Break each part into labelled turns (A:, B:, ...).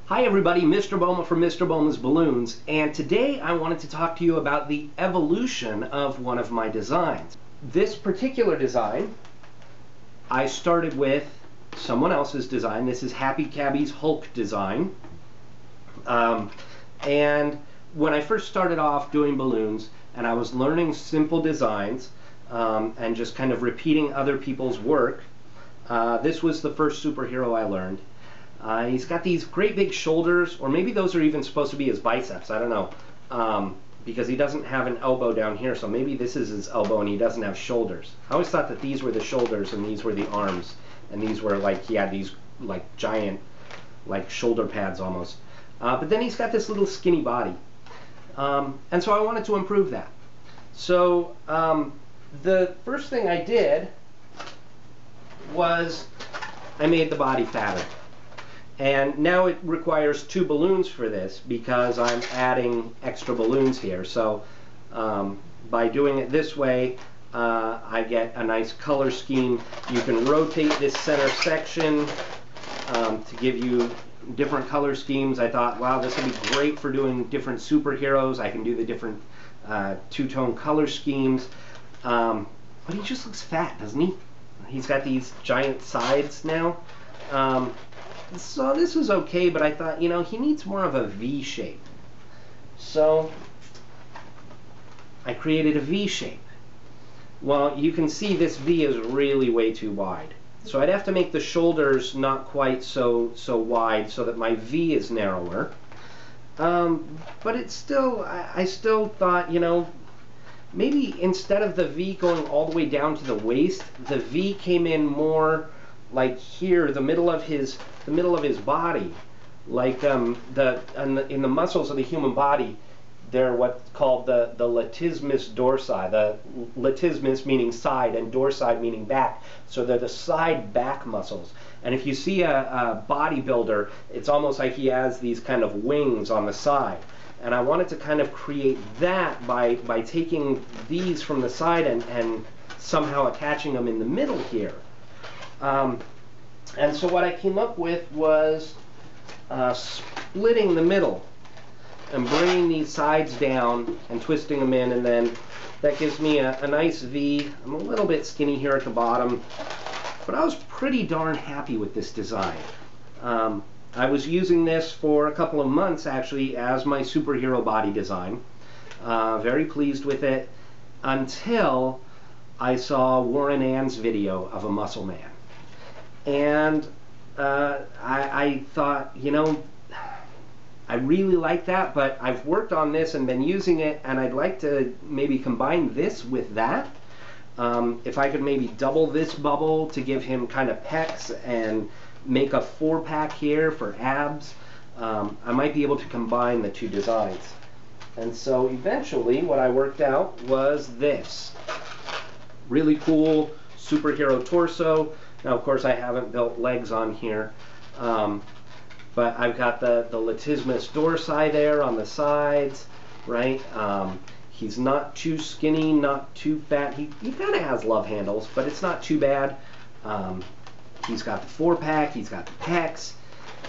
A: Hi everybody, Mr. Boma from Mr. Boma's Balloons, and today I wanted to talk to you about the evolution of one of my designs. This particular design, I started with someone else's design. This is Happy Cabby's Hulk design. And when I first started off doing balloons, and I was learning simple designs, and just kind of repeating other people's work, this was the first superhero I learned. He's got these great big shoulders, or maybe those are even supposed to be his biceps, I don't know, because he doesn't have an elbow down here, so maybe this is his elbow and he doesn't have shoulders. I always thought that these were the shoulders and these were the arms, and these were like, he had these like giant like shoulder pads almost. But then he's got this little skinny body, and so I wanted to improve that. So the first thing I did was I made the body fatter. And now it requires 2 balloons for this because I'm adding extra balloons here. So by doing it this way, I get a nice color scheme. You can rotate this center section to give you different color schemes. I thought, wow, this would be great for doing different superheroes. I can do the different two-tone color schemes. But he just looks fat, doesn't he? He's got these giant sides now. So this was okay, but I thought, you know, he needs more of a V shape. So I created a V shape. Well, you can see this V is really way too wide. So I'd have to make the shoulders not quite so wide so that my V is narrower. But it's still, I still thought, you know, maybe instead of the V going all the way down to the waist, the V came in more like here, the middle of his body, like in the muscles of the human body, they're what's called the latissimus dorsi. The latissimus meaning side and dorsi meaning back. So they're the side back muscles. And if you see a bodybuilder, it's almost like he has these kind of wings on the side. And I wanted to kind of create that by taking these from the side and somehow attaching them in the middle here. And so what I came up with was splitting the middle and bringing these sides down and twisting them in, and then that gives me a nice V. I'm a little bit skinny here at the bottom, but I was pretty darn happy with this design. I was using this for a couple of months actually as my superhero body design. Very pleased with it until I saw Warren Ann's video of a muscle man. And I thought, you know, I really like that, but I've worked on this and been using it, and I'd like to maybe combine this with that. If I could maybe double this bubble to give him kind of pecs and make a 4-pack here for abs, I might be able to combine the 2 designs. And so eventually what I worked out was this. Really cool superhero torso. Now, of course, I haven't built legs on here, but I've got the latissimus dorsi there on the sides, right? He's not too skinny, not too fat. He kind of has love handles, but it's not too bad. He's got the 4-pack, he's got the pecs,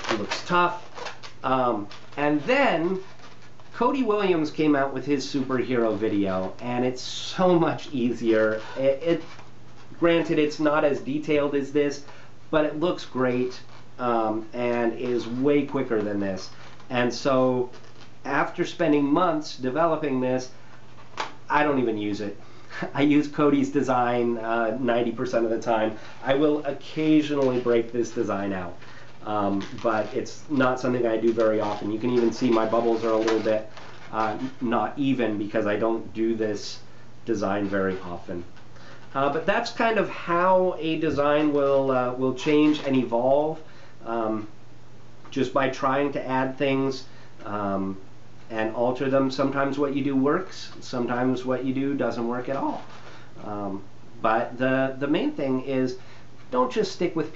A: he looks tough. And then Cody Williams came out with his superhero video, and it's so much easier. Granted, it's not as detailed as this, but it looks great, and is way quicker than this. And so after spending months developing this, I don't even use it. I use Cody's design 90% of the time. I will occasionally break this design out, but it's not something I do very often. You can even see my bubbles are a little bit not even because I don't do this design very often. But that's kind of how a design will change and evolve, just by trying to add things and alter them. Sometimes what you do works, sometimes what you do doesn't work at all. But the main thing is, don't just stick with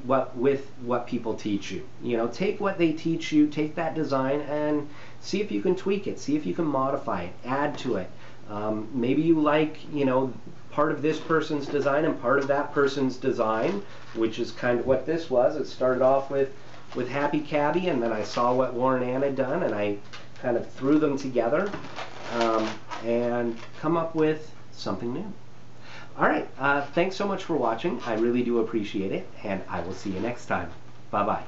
A: what people teach you. You know, take what they teach you, take that design, and see if you can tweak it, see if you can modify it, add to it. Maybe you like, you know, part of this person's design and part of that person's design, which is kind of what this was. It started off with with Happy Cabby, and then I saw what Warren Ann had done, and I kind of threw them together and come up with something new. All right, thanks so much for watching. I really do appreciate it, and I will see you next time. Bye-bye.